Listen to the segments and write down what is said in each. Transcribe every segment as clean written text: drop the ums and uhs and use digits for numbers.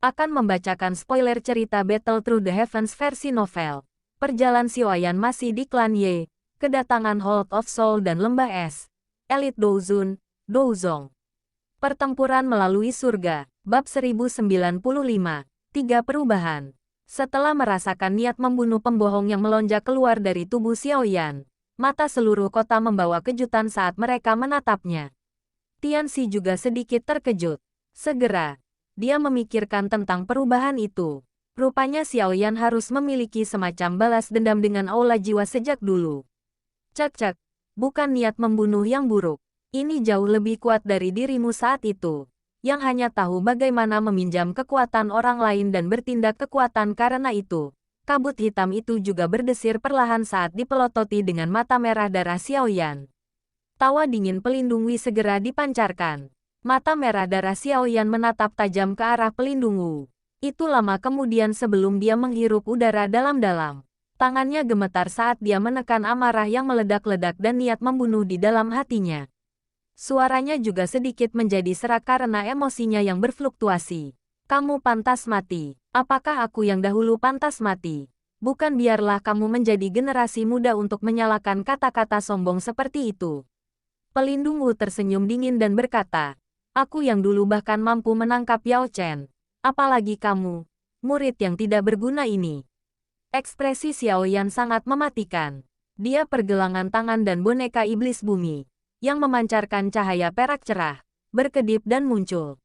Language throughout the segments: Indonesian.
akan membacakan spoiler cerita Battle Through the Heavens versi novel. Perjalanan Xiaoyan masih di klan Ye, kedatangan Hold of Soul dan Lembah Es, Elite Douzun, Douzong. Pertempuran melalui surga, bab 1095, 3 perubahan. Setelah merasakan niat membunuh pembohong yang melonjak keluar dari tubuh Xiaoyan, mata seluruh kota membawa kejutan saat mereka menatapnya. Tianxi juga sedikit terkejut. Segera, dia memikirkan tentang perubahan itu. Rupanya Xiaoyan harus memiliki semacam balas dendam dengan aula jiwa sejak dulu. Cek, bukan niat membunuh yang buruk. Ini jauh lebih kuat dari dirimu saat itu, yang hanya tahu bagaimana meminjam kekuatan orang lain dan bertindak kekuatan karena itu. Kabut hitam itu juga berdesir perlahan saat dipelototi dengan mata merah darah Xiaoyan. Tawa dingin pelindung Wi segera dipancarkan. Mata merah darah Xiaoyan menatap tajam ke arah pelindung Wu. Itu lama kemudian sebelum dia menghirup udara dalam-dalam. Tangannya gemetar saat dia menekan amarah yang meledak-ledak dan niat membunuh di dalam hatinya. Suaranya juga sedikit menjadi serak karena emosinya yang berfluktuasi. Kamu pantas mati. Apakah aku yang dahulu pantas mati? Bukan, biarlah kamu menjadi generasi muda untuk menyalakan kata-kata sombong seperti itu. Pelindung Wu tersenyum dingin dan berkata, aku yang dulu bahkan mampu menangkap Yao Chen. Apalagi kamu, murid yang tidak berguna ini. Ekspresi Xiaoyan sangat mematikan. Dia pergelangan tangan dan boneka iblis bumi, yang memancarkan cahaya perak cerah, berkedip dan muncul.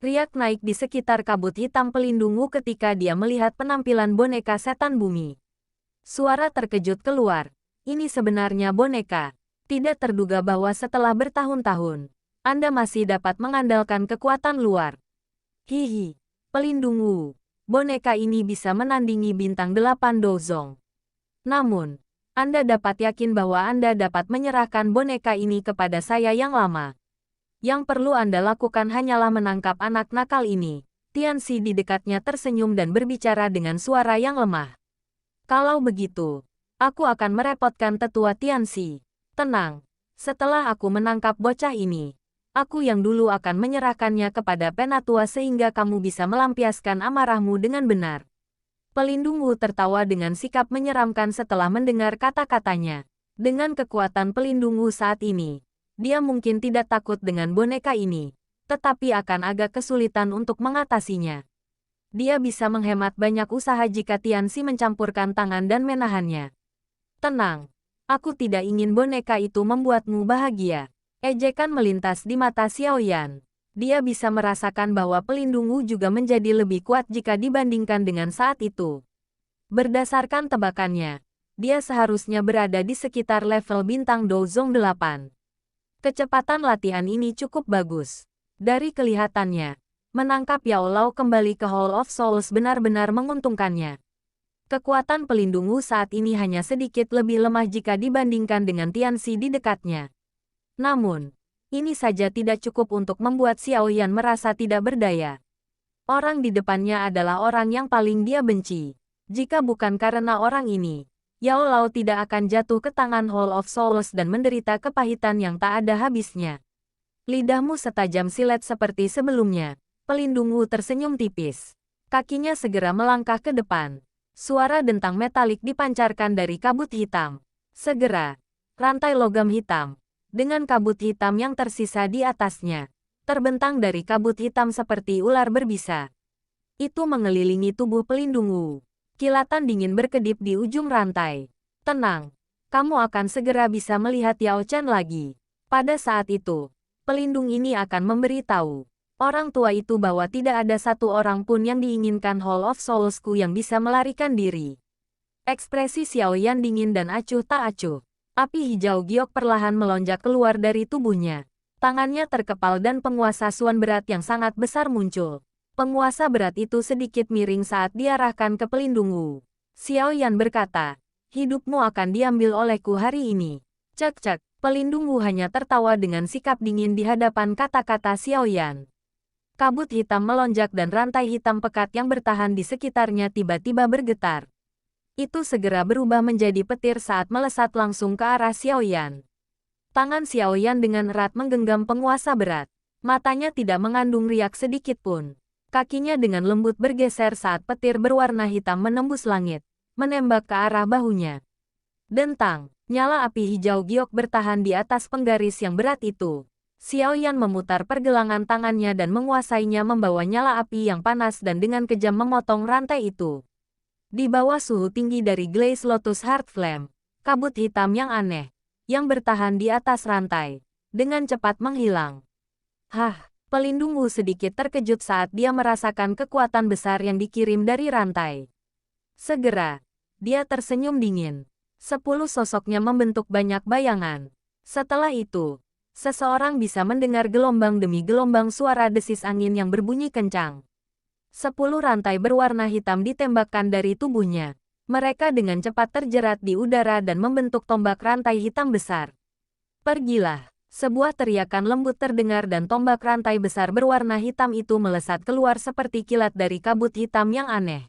Riak naik di sekitar kabut hitam pelindung Wu ketika dia melihat penampilan boneka setan bumi. Suara terkejut keluar. Ini sebenarnya boneka. Tidak terduga bahwa setelah bertahun-tahun, Anda masih dapat mengandalkan kekuatan luar. Hihi, pelindung Wu. Boneka ini bisa menandingi bintang 8 Douzong. Namun, Anda dapat yakin bahwa Anda dapat menyerahkan boneka ini kepada saya yang lama. Yang perlu Anda lakukan hanyalah menangkap anak nakal ini. Tianxi di dekatnya tersenyum dan berbicara dengan suara yang lemah. Kalau begitu, aku akan merepotkan tetua Tianxi. Tenang, setelah aku menangkap bocah ini, aku yang dulu akan menyerahkannya kepada penatua sehingga kamu bisa melampiaskan amarahmu dengan benar. Pelindung Wu tertawa dengan sikap menyeramkan setelah mendengar kata-katanya. Dengan kekuatan pelindung Wu saat ini, dia mungkin tidak takut dengan boneka ini, tetapi akan agak kesulitan untuk mengatasinya. Dia bisa menghemat banyak usaha jika Tianxi mencampurkan tangan dan menahannya. Tenang. Aku tidak ingin boneka itu membuatmu bahagia. Ejekan melintas di mata Xiaoyan. Dia bisa merasakan bahwa pelindung Wu juga menjadi lebih kuat jika dibandingkan dengan saat itu. Berdasarkan tebakannya, dia seharusnya berada di sekitar level bintang Douzong 8. Kecepatan latihan ini cukup bagus. Dari kelihatannya, menangkap Yao Lao kembali ke Hall of Souls benar-benar menguntungkannya. Kekuatan pelindung Wu saat ini hanya sedikit lebih lemah jika dibandingkan dengan Tianxi di dekatnya. Namun, ini saja tidak cukup untuk membuat Xiaoyan merasa tidak berdaya. Orang di depannya adalah orang yang paling dia benci. Jika bukan karena orang ini, Yao Lao tidak akan jatuh ke tangan Hall of Souls dan menderita kepahitan yang tak ada habisnya. Lidahmu setajam silet seperti sebelumnya. Pelindung Wu tersenyum tipis. Kakinya segera melangkah ke depan. Suara dentang metalik dipancarkan dari kabut hitam. Segera, rantai logam hitam, dengan kabut hitam yang tersisa di atasnya, terbentang dari kabut hitam seperti ular berbisa. Itu mengelilingi tubuh pelindung Wu. Kilatan dingin berkedip di ujung rantai. Tenang, kamu akan segera bisa melihat Yao Chen lagi. Pada saat itu, pelindung ini akan memberitahu orang tua itu bahwa tidak ada satu orang pun yang diinginkan Hall of Soulsku yang bisa melarikan diri. Ekspresi Xiaoyan dingin dan acuh tak acuh. Api hijau giok perlahan melonjak keluar dari tubuhnya. Tangannya terkepal dan penguasa suan berat yang sangat besar muncul. Penguasa berat itu sedikit miring saat diarahkan ke pelindung Wu. Xiaoyan berkata, hidupmu akan diambil olehku hari ini. Cek, pelindung Wu hanya tertawa dengan sikap dingin di hadapan kata-kata Xiaoyan. Kabut hitam melonjak dan rantai hitam pekat yang bertahan di sekitarnya tiba-tiba bergetar. Itu segera berubah menjadi petir saat melesat langsung ke arah Xiaoyan. Tangan Xiaoyan dengan erat menggenggam penguasa berat. Matanya tidak mengandung riak sedikit pun. Kakinya dengan lembut bergeser saat petir berwarna hitam menembus langit, menembak ke arah bahunya. Dentang, nyala api hijau giok bertahan di atas penggaris yang berat itu. Xiaoyan memutar pergelangan tangannya dan menguasainya membawa nyala api yang panas dan dengan kejam memotong rantai itu. Di bawah suhu tinggi dari Glaze Lotus Heart Flame, kabut hitam yang aneh, yang bertahan di atas rantai, dengan cepat menghilang. Hah! Pelindung Wu sedikit terkejut saat dia merasakan kekuatan besar yang dikirim dari rantai. Segera, dia tersenyum dingin. 10 sosoknya membentuk banyak bayangan. Setelah itu, seseorang bisa mendengar gelombang demi gelombang suara desis angin yang berbunyi kencang. 10 rantai berwarna hitam ditembakkan dari tubuhnya. Mereka dengan cepat terjerat di udara dan membentuk tombak rantai hitam besar. Pergilah! Sebuah teriakan lembut terdengar dan tombak rantai besar berwarna hitam itu melesat keluar seperti kilat dari kabut hitam yang aneh.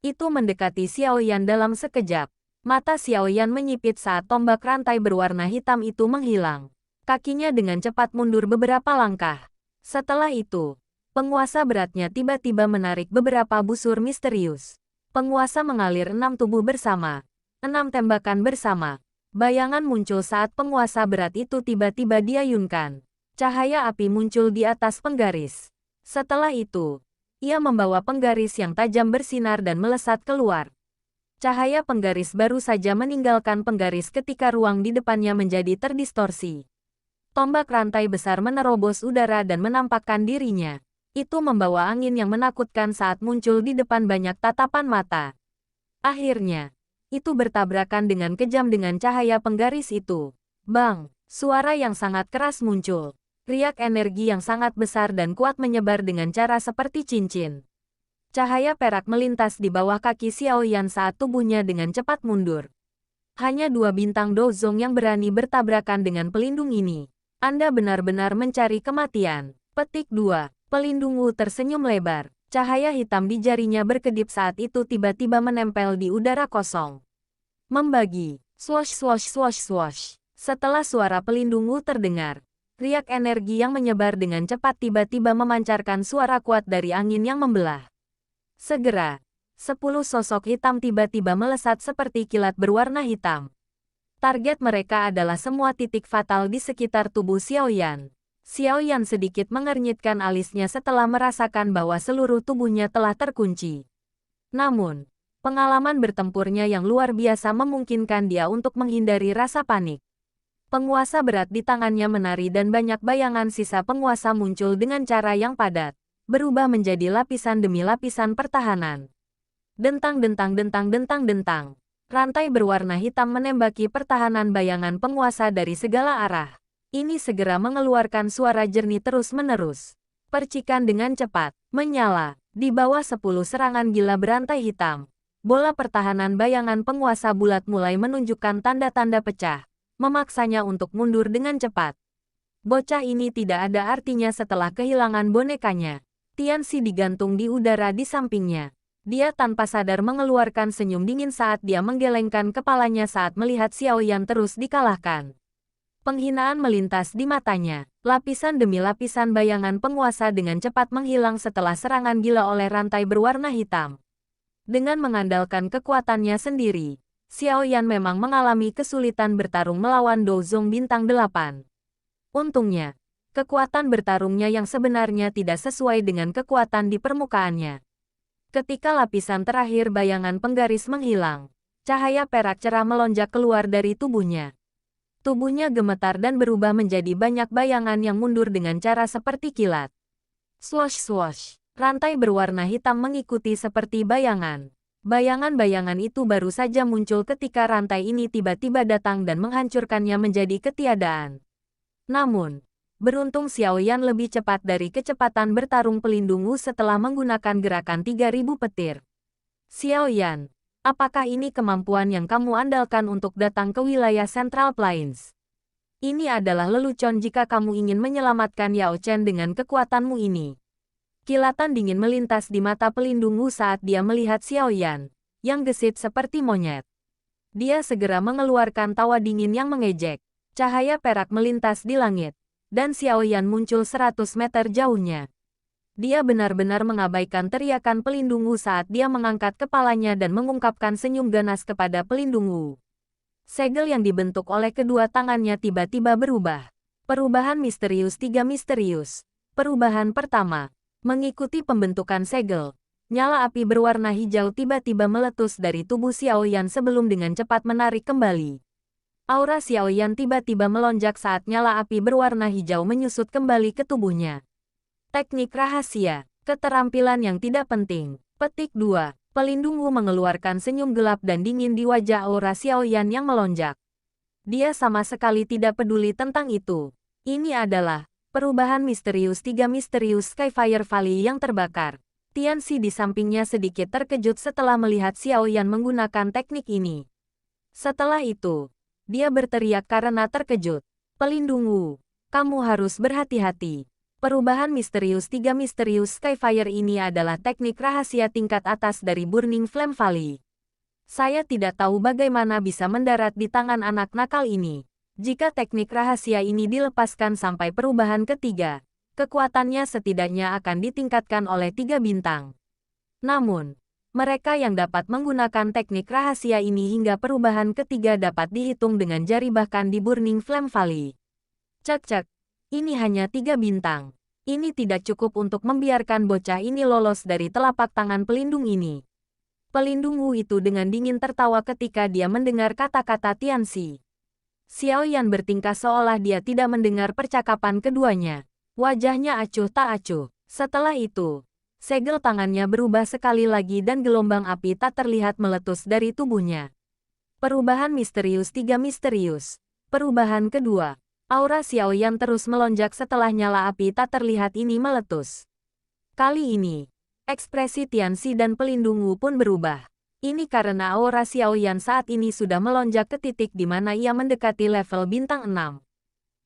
Itu mendekati Xiaoyan dalam sekejap. Mata Xiaoyan menyipit saat tombak rantai berwarna hitam itu menghilang. Kakinya dengan cepat mundur beberapa langkah. Setelah itu, penguasa beratnya tiba-tiba menarik beberapa busur misterius. Penguasa mengalir 6 tubuh bersama, 6 tembakan bersama. Bayangan muncul saat penguasa berat itu tiba-tiba diayunkan. Cahaya api muncul di atas penggaris. Setelah itu, ia membawa penggaris yang tajam bersinar dan melesat keluar. Cahaya penggaris baru saja meninggalkan penggaris ketika ruang di depannya menjadi terdistorsi. Tombak rantai besar menerobos udara dan menampakkan dirinya. Itu membawa angin yang menakutkan saat muncul di depan banyak tatapan mata. Akhirnya, itu bertabrakan dengan kejam dengan cahaya penggaris itu. Bang! Suara yang sangat keras muncul. Riak energi yang sangat besar dan kuat menyebar dengan cara seperti cincin. Cahaya perak melintas di bawah kaki Xiaoyan saat tubuhnya dengan cepat mundur. Hanya 2 bintang dozong yang berani bertabrakan dengan pelindung ini. Anda benar-benar mencari kematian. Petik 2. Pelindung Wu tersenyum lebar. Cahaya hitam di jarinya berkedip saat itu tiba-tiba menempel di udara kosong. Membagi. Swosh swosh swosh swosh. Setelah suara pelindung Wu terdengar, riak energi yang menyebar dengan cepat tiba-tiba memancarkan suara kuat dari angin yang membelah. Segera, 10 sosok hitam tiba-tiba melesat seperti kilat berwarna hitam. Target mereka adalah semua titik fatal di sekitar tubuh Xiaoyan. Xiaoyan sedikit mengernyitkan alisnya setelah merasakan bahwa seluruh tubuhnya telah terkunci. Namun, pengalaman bertempurnya yang luar biasa memungkinkan dia untuk menghindari rasa panik. Penguasa berat di tangannya menari dan banyak bayangan sisa penguasa muncul dengan cara yang padat, berubah menjadi lapisan demi lapisan pertahanan. Dentang-dentang-dentang-dentang-dentang. Rantai berwarna hitam menembaki pertahanan bayangan penguasa dari segala arah. Ini segera mengeluarkan suara jernih terus-menerus. Percikan dengan cepat, menyala, di bawah 10 serangan gila berantai hitam. Bola pertahanan bayangan penguasa bulat mulai menunjukkan tanda-tanda pecah, memaksanya untuk mundur dengan cepat. Bocah ini tidak ada artinya setelah kehilangan bonekanya. Tianxi digantung di udara di sampingnya. Dia tanpa sadar mengeluarkan senyum dingin saat dia menggelengkan kepalanya saat melihat Xiaoyan terus dikalahkan. Penghinaan melintas di matanya. Lapisan demi lapisan bayangan penguasa dengan cepat menghilang setelah serangan gila oleh rantai berwarna hitam. Dengan mengandalkan kekuatannya sendiri, Xiaoyan memang mengalami kesulitan bertarung melawan Dozong Bintang 8. Untungnya, kekuatan bertarungnya yang sebenarnya tidak sesuai dengan kekuatan di permukaannya. Ketika lapisan terakhir bayangan penggaris menghilang, cahaya perak cerah melonjak keluar dari tubuhnya. Tubuhnya gemetar dan berubah menjadi banyak bayangan yang mundur dengan cara seperti kilat. Swosh swosh. Rantai berwarna hitam mengikuti seperti bayangan. Bayangan-bayangan itu baru saja muncul ketika rantai ini tiba-tiba datang dan menghancurkannya menjadi ketiadaan. Namun, beruntung Xiaoyan lebih cepat dari kecepatan bertarung pelindung Wu setelah menggunakan gerakan 3000 petir. Xiaoyan, apakah ini kemampuan yang kamu andalkan untuk datang ke wilayah Central Plains? Ini adalah lelucon jika kamu ingin menyelamatkan Yao Chen dengan kekuatanmu ini. Kilatan dingin melintas di mata pelindung Wu saat dia melihat Xiaoyan, yang gesit seperti monyet. Dia segera mengeluarkan tawa dingin yang mengejek. Cahaya perak melintas di langit, dan Xiaoyan muncul 100 meter jauhnya. Dia benar-benar mengabaikan teriakan pelindung Wu saat dia mengangkat kepalanya dan mengungkapkan senyum ganas kepada pelindung Wu. Segel yang dibentuk oleh kedua tangannya tiba-tiba berubah. Perubahan misterius 3 misterius. Perubahan pertama. Mengikuti pembentukan segel, nyala api berwarna hijau tiba-tiba meletus dari tubuh Xiaoyan sebelum dengan cepat menarik kembali. Aura Xiaoyan tiba-tiba melonjak saat nyala api berwarna hijau menyusut kembali ke tubuhnya. Teknik rahasia, keterampilan yang tidak penting. Petik 2. Pelindung Wu mengeluarkan senyum gelap dan dingin di wajah aura Xiaoyan yang melonjak. Dia sama sekali tidak peduli tentang itu. Ini adalah perubahan misterius 3 misterius Skyfire Valley yang terbakar. Tianxi di sampingnya sedikit terkejut setelah melihat Xiaoyan menggunakan teknik ini. Setelah itu, dia berteriak karena terkejut. Pelindung Wu, kamu harus berhati-hati. Perubahan misterius 3 misterius Skyfire ini adalah teknik rahasia tingkat atas dari Burning Flame Valley. Saya tidak tahu bagaimana bisa mendarat di tangan anak nakal ini. Jika teknik rahasia ini dilepaskan sampai perubahan ketiga, kekuatannya setidaknya akan ditingkatkan oleh 3 bintang. Namun, mereka yang dapat menggunakan teknik rahasia ini hingga perubahan ketiga dapat dihitung dengan jari bahkan di Burning Flame Valley. Cek-cek. Ini hanya 3 bintang. Ini tidak cukup untuk membiarkan bocah ini lolos dari telapak tangan pelindung ini. Pelindung Wu itu dengan dingin tertawa ketika dia mendengar kata-kata Tianxi. Xiaoyan bertingkah seolah dia tidak mendengar percakapan keduanya. Wajahnya acuh tak acuh. Setelah itu, segel tangannya berubah sekali lagi dan gelombang api tak terlihat meletus dari tubuhnya. Perubahan misterius 3 misterius. Perubahan kedua. Aura Xiaoyan terus melonjak setelah nyala api tak terlihat ini meletus. Kali ini, ekspresi Tianxi dan pelindung Wu pun berubah. Ini karena aura Xiaoyan saat ini sudah melonjak ke titik di mana ia mendekati level bintang 6.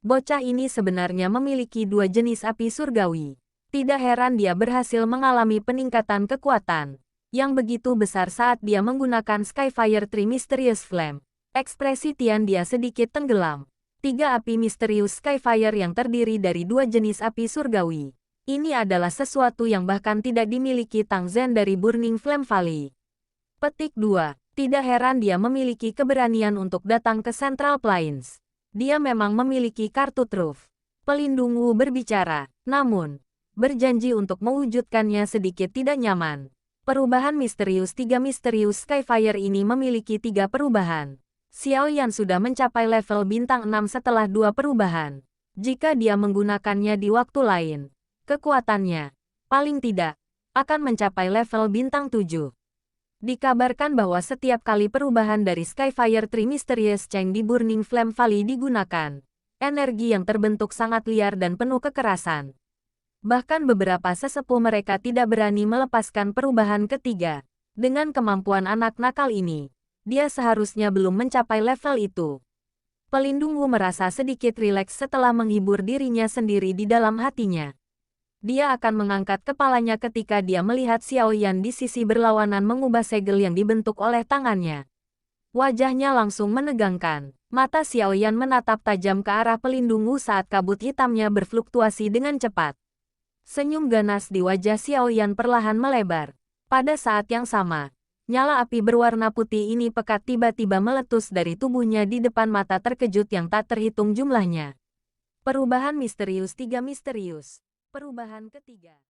Bocah ini sebenarnya memiliki 2 jenis api surgawi. Tidak heran dia berhasil mengalami peningkatan kekuatan yang begitu besar saat dia menggunakan Skyfire 3 Mysterious Flame. Ekspresi Tian dia sedikit tenggelam. 3 api misterius Skyfire yang terdiri dari 2 jenis api surgawi. Ini adalah sesuatu yang bahkan tidak dimiliki Tang Zhen dari Burning Flame Valley. Petik 2. Tidak heran dia memiliki keberanian untuk datang ke Central Plains. Dia memang memiliki kartu truf. Pelindung Wu berbicara, namun, berjanji untuk mewujudkannya sedikit tidak nyaman. Perubahan misterius 3 misterius Skyfire ini memiliki 3 perubahan. Xiaoyan sudah mencapai level bintang 6 setelah 2 perubahan. Jika dia menggunakannya di waktu lain, kekuatannya, paling tidak, akan mencapai level bintang 7. Dikabarkan bahwa setiap kali perubahan dari Skyfire 3 Mysterious Cheng di Burning Flame Valley digunakan, energi yang terbentuk sangat liar dan penuh kekerasan. Bahkan beberapa sesepuh mereka tidak berani melepaskan perubahan ketiga. Dengan kemampuan anak nakal ini, dia seharusnya belum mencapai level itu. Pelindung Wu merasa sedikit rileks setelah menghibur dirinya sendiri di dalam hatinya. Dia akan mengangkat kepalanya ketika dia melihat Xiaoyan di sisi berlawanan mengubah segel yang dibentuk oleh tangannya. Wajahnya langsung menegangkan. Mata Xiaoyan menatap tajam ke arah pelindung Wu saat kabut hitamnya berfluktuasi dengan cepat. Senyum ganas di wajah Xiaoyan perlahan melebar. Pada saat yang sama, nyala api berwarna putih ini pekat tiba-tiba meletus dari tubuhnya di depan mata terkejut yang tak terhitung jumlahnya. Perubahan misterius 3 misterius. Perubahan ketiga.